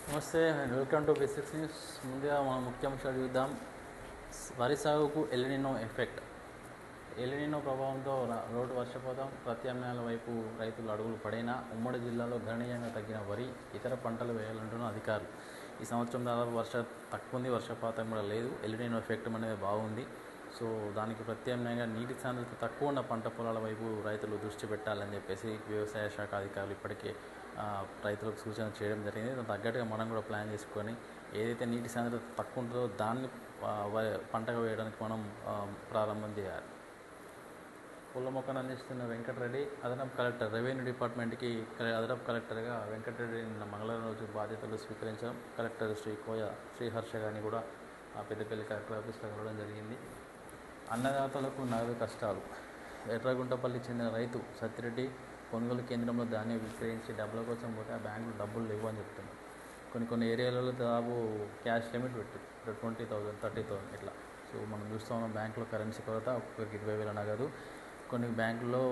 నమస్తే and welcome to basics news. ముందుగా మనం ముఖ్యాంశాలు చూద్దాం. వరి సాగుకు ఎల్నినో ఎఫెక్ట్. ఎల్నినో ప్రభావంతో లోటు వర్షపాతం, ప్రత్యామ్నాయాల వైపు రైతులు అడుగులు పడినా ఉమ్మడి జిల్లాలో గణనీయంగా తగ్గిన వరి, ఇతర పంటలు వేయాలంటున్న అధికారులు. ఈ సంవత్సరం దాదాపు తక్కువ ఉంది, వర్షపాతం కూడా లేదు. ఎల్నినో ఎఫెక్ట్ అనేది బాగుంది. సో దానికి ప్రత్యామ్నాయంగా నీటి సాంద్రత తక్కువ ఉన్న పంట పొలాల వైపు రైతులు దృష్టి పెట్టాలని చెప్పేసి వ్యవసాయ శాఖ అధికారులు ఇప్పటికే రైతులకు సూచన చేయడం జరిగింది. దానికి తగ్గట్టుగా మనం కూడా ప్లాన్ చేసుకొని ఏదైతే నీటి సాంద్రత తక్కువ ఉంటుందో దాన్ని పంటగా వేయడానికి మనం ప్రారంభం చేయాలి. పూల మొక్కను అందిస్తున్న వెంకటరెడ్డి అదనపు కలెక్టర్. రెవెన్యూ డిపార్ట్మెంట్కి అదనపు కలెక్టర్గా వెంకటరెడ్డి నిన్న మంగళవారం రోజు బాధ్యతలు స్వీకరించడం. కలెక్టర్ శ్రీ కోయ శ్రీహర్ష గారిని కూడా పెద్దపల్లి కలెక్టర్ ఆఫీస్లో కలవడం జరిగింది. అన్నదాతలకు నగదు కష్టాలు. ఎర్రగుంటపల్లి చెందిన రైతు సత్తిరెడ్డి కొనుగోలు కేంద్రంలో ధాన్యం విక్రయించి డబ్బుల కోసం పోతే ఆ బ్యాంకులో డబ్బులు లేవు అని చెప్తున్నారు. కొన్ని ఏరియాలలో దాదాపు క్యాష్ లిమిట్ పెట్టి 20,000 30,000 ఇట్లా. సో మనం చూస్తూ ఉన్నాం బ్యాంకులో కరెన్సీ కొరత, ఒక్కొక్కరికి 20,000 నగదు. కొన్ని బ్యాంకుల్లో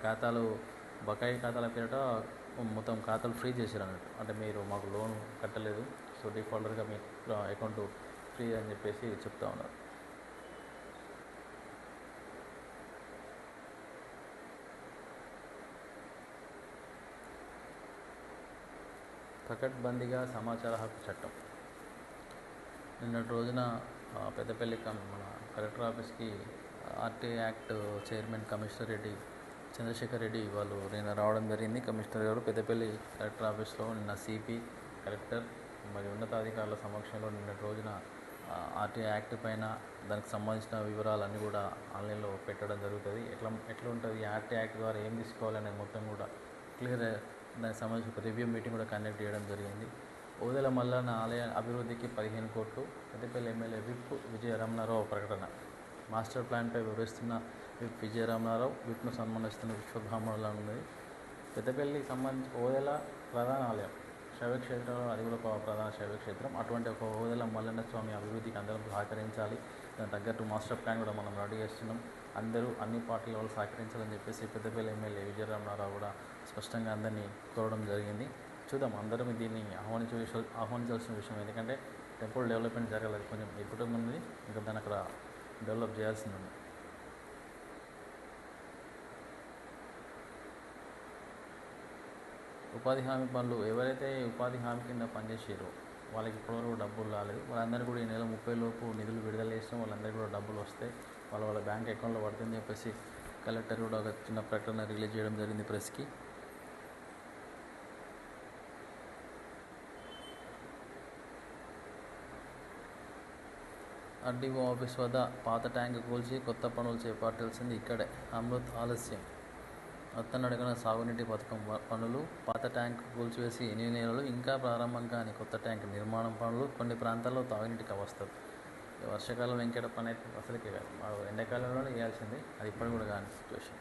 ఖాతాలు బకాయి ఖాతాల పేరిట మొత్తం ఖాతాలు ఫ్రీ చేశారు అన్నట్టు. అంటే మీరు మాకు లోన్ కట్టలేదు, సో డిఫాల్టర్గా మీ అకౌంట్ ఫ్రీ అని చెప్పేసి చెప్తా ఉన్నారు. పకడ్బందీగా సమాచార హక్కు చట్టం. నిన్నటి రోజున పెద్దపల్లి మన కలెక్టర్ ఆఫీస్కి RTI act chairman commissioner Reddy Chandrashekar Reddy వాళ్ళు నిన్న రావడం జరిగింది. కమిషనర్ గారు పెద్దపల్లి కలెక్టర్ ఆఫీస్లో నిన్న సిపి, కలెక్టర్ మరియు ఉన్నతాధికారుల సమక్షంలో నిన్నటి రోజున ఆర్టీఐ యాక్ట్ పైన దానికి సంబంధించిన వివరాలన్నీ కూడా ఆన్లైన్లో పెట్టడం జరుగుతుంది. ఎట్లా ఉంటుంది, ఆర్టీఐ యాక్ట్ ద్వారా ఏం తీసుకోవాలనే మొత్తం కూడా క్లియర్, దానికి సంబంధించి ఒక రివ్యూ మీటింగ్ కూడా కండక్ట్ చేయడం జరిగింది. ఓదెల మల్లన్న ఆలయ అభివృద్ధికి 15 కోట్లు. పెద్దపల్లి ఎమ్మెల్యే విప్ విజయరమణారావు ప్రకటన. మాస్టర్ ప్లాన్పై వివరిస్తున్న విప్ విజయరమణారావు, విప్ను సన్మానిస్తున్న విశ్వబ్రాహ్మణుల ఉన్నది. పెద్దపల్లికి సంబంధించి ఓదెల ప్రధాన ఆలయం శైవక్షేత్రంలో, అది కూడా ఒక ప్రధాన శైవక్షేత్రం. అటువంటి ఒక ఓదెల మల్లన్న స్వామి అభివృద్ధికి అందరం సహకరించాలి. దానికి తగ్గట్టు మాస్టర్ ప్లాన్ కూడా మనం రెడీ చేస్తున్నాం. అందరూ అన్ని పార్టీల వాళ్ళు సహకరించాలని చెప్పేసి పెద్దపల్లి ఎమ్మెల్యే విజయరమణారావు కూడా స్పష్టంగా అందరినీ కోరడం జరిగింది. చూద్దాం, అందరం దీన్ని ఆహ్వానించాల్సిన విషయం. ఎందుకంటే టెంపుల్ డెవలప్మెంట్ జరగలేదు, కొంచెం ఎక్కువ ఉంది, ఇంకా దాన్ని అక్కడ డెవలప్ చేయాల్సింది ఉంది. ఉపాధి హామీ పనులు. ఎవరైతే ఉపాధి హామీ కింద పనిచేసారో వాళ్ళకి ఇప్పటివరకు డబ్బులు రాలేదు. వాళ్ళందరూ కూడా ఈ నెల 30 లోపు నిధులు విడుదల చేస్తాం, వాళ్ళందరికీ కూడా డబ్బులు వస్తాయి, వాళ్ళ బ్యాంక్ అకౌంట్లో పడుతుందని చెప్పేసి కలెక్టర్ కూడా ఒక చిన్న ప్రకటన రిలీజ్ చేయడం జరిగింది ప్రెస్కి. ఆర్డీఓ ఆఫీస్ వద్ద పాత ట్యాంక్ కూల్చి కొత్త పనులు చేపట్టాల్సింది ఇక్కడే. అమృత్ ఆలస్యం. అత్తనడగన సాగునీటి పథకం పనులు. పాత ట్యాంక్ కూల్చివేసి 8 నెలలు ఇంకా ప్రారంభం కాని కొత్త ట్యాంక్ నిర్మాణం పనులు. కొన్ని ప్రాంతాల్లో తాగునీటికి అవస్థలు. వర్షాకాలం వెంకట పని అయితే అసలుకే కాదు, ఎండాకాలంలోనే వేయాల్సిందే, అది ఇప్పటికి కూడా కాని సిచ్యువేషన్.